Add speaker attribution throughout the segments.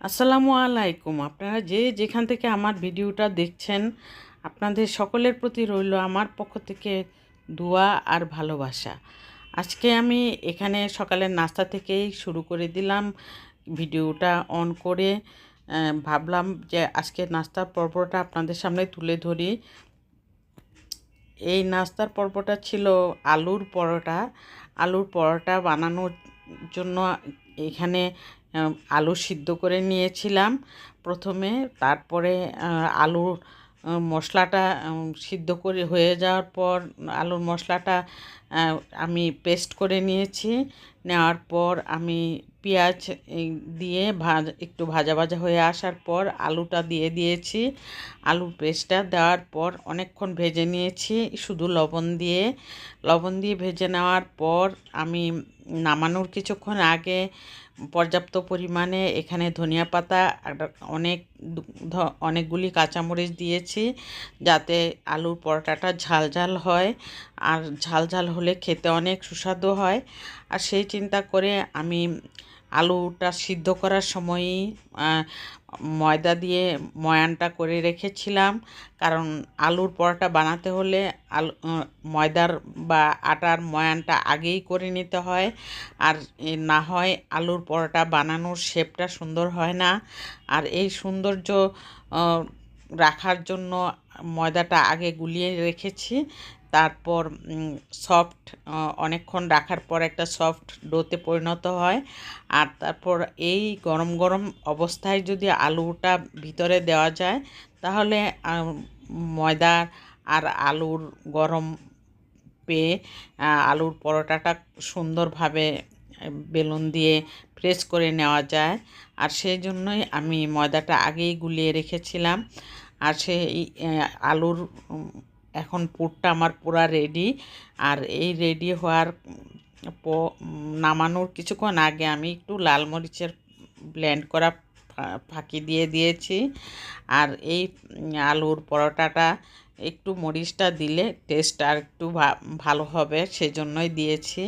Speaker 1: আসসালামু আলাইকুম। আপনারা যে যেখান থেকে আমার ভিডিওটা দেখছেন, আপনাদের সকলের প্রতি রইল আমার পক্ষ থেকে দোয়া আর ভালোবাসা। আজকে আমি এখানে সকালের নাস্তা থেকেই শুরু করে দিলাম ভিডিওটা অন করে। ভাবলাম যে আজকের নাস্তার পর্বটা আপনাদের সামনে তুলে ধরি। এই নাস্তার পর্বটা ছিল আলুর পরোটা। আলুর পরোটা বানানোর জন্য এখানে আলু সিদ্ধ করে নিয়েছিলাম প্রথমে। তারপরে আলুর মশলাটা সিদ্ধ করে হয়ে যাওয়ার পর আলুর মশলাটা আমি পেস্ট করে নিয়েছি। নেওয়ার পর আমি পেঁয়াজ দিয়ে একটু ভাজা ভাজা হয়ে আসার পর আলুটা দিয়ে দিয়েছি। আলুর পেস্টটা দেওয়ার পর অনেকক্ষণ ভেজে নিয়েছি শুধু লবণ দিয়ে ভেজে নেওয়ার পর আমি নামানোর কিছুক্ষণ আগে পর্যাপ্ত পরিমাণে এখানে ধনিয়া পাতা অনেকগুলি কাঁচামরিচ দিয়েছি, যাতে আলুর পরোটাটা ঝাল ঝাল হয়। আর ঝাল ঝাল হলে খেতে অনেক সুস্বাদু হয়। আর সেই চিন্তা করে আমি আলুটা সিদ্ধ করার সময়ই ময়দা দিয়ে ময়ানটা করে রেখেছিলাম, কারণ আলুর পরোটা বানাতে হলে ময়দার বা আটার ময়ানটা আগেই করে নিতে হয়। আর না হয় আলুর পরোটা বানানোর শেপটা সুন্দর হয় না। আর এই সৌন্দর্য রাখার জন্য ময়দাটা আগে গুলিয়ে রেখেছি। তারপর সফট অনেকক্ষণ রাখার পর একটা সফট ডোতে পরিণত হয়। আর তারপর এই গরম গরম অবস্থায় যদি আলুটা ভিতরে দেওয়া যায়, তাহলে ময়দা আর আলুর গরম পেয়ে আলুর পরোটাটা সুন্দরভাবে বেলুন দিয়ে প্রেস করে নেওয়া যায়। আর সেই জন্যই আমি ময়দাটা আগেই গুলিয়ে রেখেছিলাম। আর সেই আলুর এখন পুরটা আমার পুরা রেডি। আর এই রেডি হওয়ার নামানোর কিছুক্ষণ আগে আমি একটু লাল মরিচের ব্লেন্ড করা ফাঁকি দিয়ে দিয়েছি। আর এই আলুর পরোটাটা একটু মরিচটা দিলে টেস্ট আর একটু ভালো হবে, সেজন্যই দিয়েছি।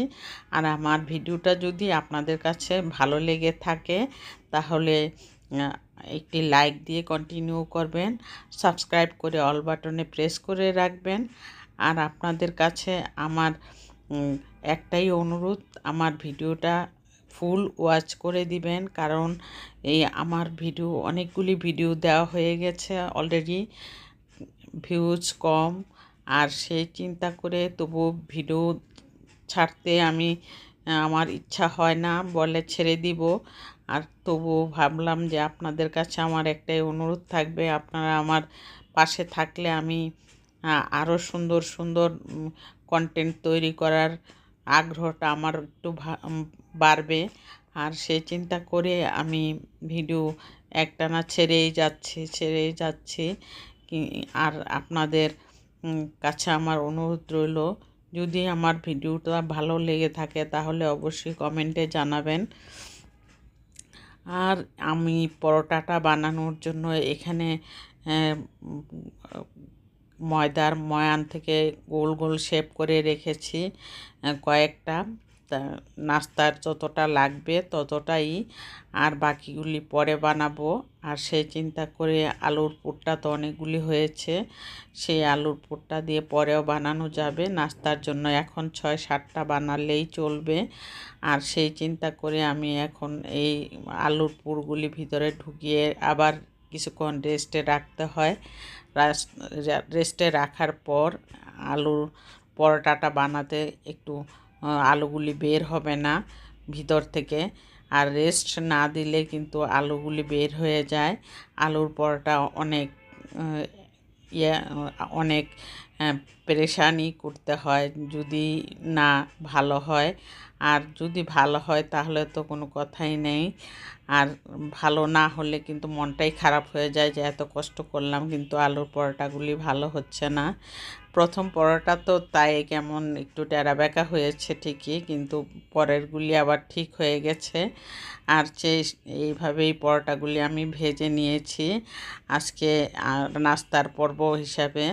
Speaker 1: আর আমার ভিডিওটা যদি আপনাদের কাছে ভালো লেগে থাকে, তাহলে একটি লাইক দিয়ে কন্টিনিউ করবেন, সাবস্ক্রাইব করে অল বাটনে প্রেস করে রাখবেন। আর আপনাদের কাছে আমার একটাই অনুরোধ, আমার ভিডিওটা ফুল ওয়াচ করে দিবেন, কারণ এই আমার অনেকগুলি ভিডিও দেওয়া হয়ে গেছে অলরেডি, ভিউজ কম। আর সেই চিন্তা করে তবু ভিডিও ছাড়তে আমার ইচ্ছা হয় না, বলে ছেড়ে দিব। আর তবু ভাবলাম যে আপনাদের কাছে আমার একটাই অনুরোধ থাকবে, আপনারা আমার পাশে থাকলে আমি আরও সুন্দর সুন্দর কন্টেন্ট তৈরি করার আগ্রহটা আমার একটু বাড়বে। আর সেই চিন্তা করে আমি ভিডিও একটানা ছেড়েই যাচ্ছি। আর আপনাদের কাছে আমার অনুরোধ রইল, যদি আমার ভিডিওটা ভালো লেগে থাকে তাহলে অবশ্যই কমেন্টে জানাবেন। আর আমি পরোটাটা বানানোর জন্য এখানে ময়দার ময়ান থেকে গোল গোল শেপ করে রেখেছি কয়েকটা। নাস্তার যতটা লাগবে ততটাই, আর বাকিগুলি পরে বানাবো। আর সেই চিন্তা করে আলুর পুরটা তো অনেকগুলি হয়েছে, সেই আলুর পুরটা দিয়ে পরেও বানানো যাবে। নাস্তার জন্য এখন 6-7টা বানালেই চলবে। আর সেই চিন্তা করে আমি এখন এই আলুর পুরগুলি ভিতরে ঢুকিয়ে আবার কিছুক্ষণ রেস্টে রাখতে হয়। রেস্টে রাখার পর আলুর পরোটাটা বানাতে একটু আলুগুলি বের হবে না ভিতর থেকে। আর রেস্ট না দিলে কিন্তু আলুগুলি বের হয়ে যায়। আলুর পরোটা অনেক পেরেশানি করতে হয় যদি না ভালো হয়। আর যদি ভালো হয় তাহলে তো কোনো কথাই নেই। আর ভালো না হলে কিন্তু মনটাই খারাপ হয়ে যায় যে এত কষ্ট করলাম কিন্তু আলুর পরোটাগুলি ভালো হচ্ছে না। প্রথম পরোটা তো তাই কেমন একটু টেরা-বেঁকা হয়েছে ঠিকই, কিন্তু পরেরগুলি আবার ঠিক হয়ে গেছে। আর এইভাবেই পরোটাগুলি আমি ভেজে নিয়েছি আজকে নাস্তার পর্ব হিসাবে।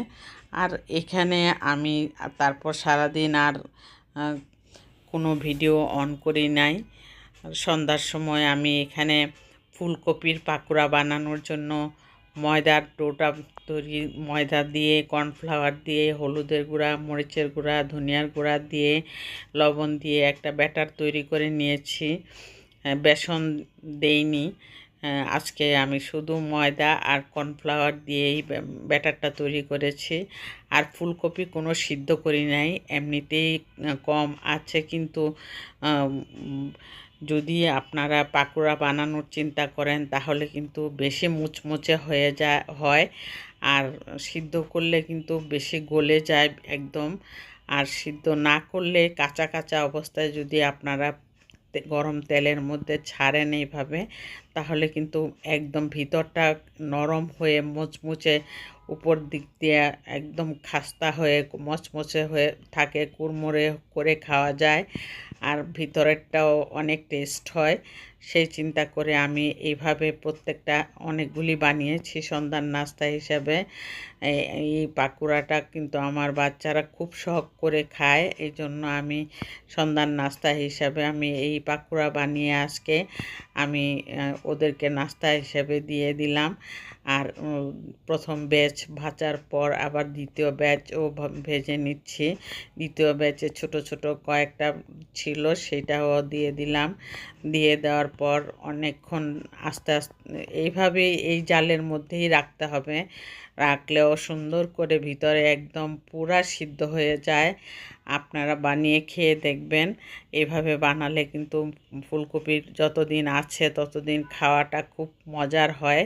Speaker 1: আর এখানে আমি তারপর সারাদিন আর কোনো ভিডিও অন করি নাই। সন্ধ্যার সময় আমি এখানে ফুলকপির পাকোড়া বানানোর জন্য ময়দার ডোটা তৈরি, ময়দা দিয়ে কর্নফ্লাওয়ার দিয়ে হলুদের গুঁড়া, মরিচের গুঁড়া, ধনিয়ার গুঁড়া দিয়ে লবণ দিয়ে একটা ব্যাটার তৈরি করে নিয়েছি। বেসন দেইনি। আজকে আমি শুধু ময়দা আর কর্নফ্লাওয়ার দিয়েই ব্যাটারটা তৈরি করেছি। আর ফুলকপি কোনো সিদ্ধ করি নাই, এমনিতেই কম আছে। কিন্তু যদি আপনারা পাকোড়া বানানোর চিন্তা করেন তাহলে কিন্তু বেশি মুচমুচে হয়ে হয়, আর সিদ্ধ করলে কিন্তু বেশি গলে যায় একদম। আর সিদ্ধ না করলে কাঁচা কাঁচা অবস্থায় যদি আপনারা গরম তেলের মধ্যে ছাড়েন এইভাবে, তাহলে কিন্তু একদম ভিতরটা নরম হয়ে মুচমুচে, উপর দিক দিয়ে একদম খাস্তা হয়ে মচমচে হয়ে থাকে, কুড়মুড়ে করে খাওয়া যায়। আর ভিতরেরটাও অনেক টেস্ট হয়। সেই চিন্তা করে আমি এইভাবে প্রত্যেকটা অনেকগুলি বানিয়েছি সন্ধ্যার নাস্তা হিসাবে। এই পাকোড়াটা কিন্তু আমার বাচ্চারা খুব শখ করে খায়, এই জন্য আমি সন্ধ্যার নাস্তা হিসাবে আমি এই পাকোড়া বানিয়ে আজকে আমি ওদেরকে নাস্তা হিসেবে দিয়ে দিলাম। আর প্রথম ব্যাচ ভাজার পর আবার দ্বিতীয় ব্যাচও ভেজে নিচ্ছি। দ্বিতীয় ব্যাচে ছোট ছোট কয়েকটা ছিল, সেটাও দিয়ে দিলাম। দিয়ে দেওয়ার পর অনেকক্ষণ আস্তে আস্তে এইভাবেই এই জালের মধ্যেই রাখতে হবে, রাখলেও সুন্দর করে ভিতরে একদম পুরা সিদ্ধ হয়ে যায়। আপনারা বানিয়ে খেয়ে দেখবেন। এইভাবে বানালে কিন্তু ফুলকপির যতদিন আছে ততদিন খাওয়াটা খুব মজার হয়।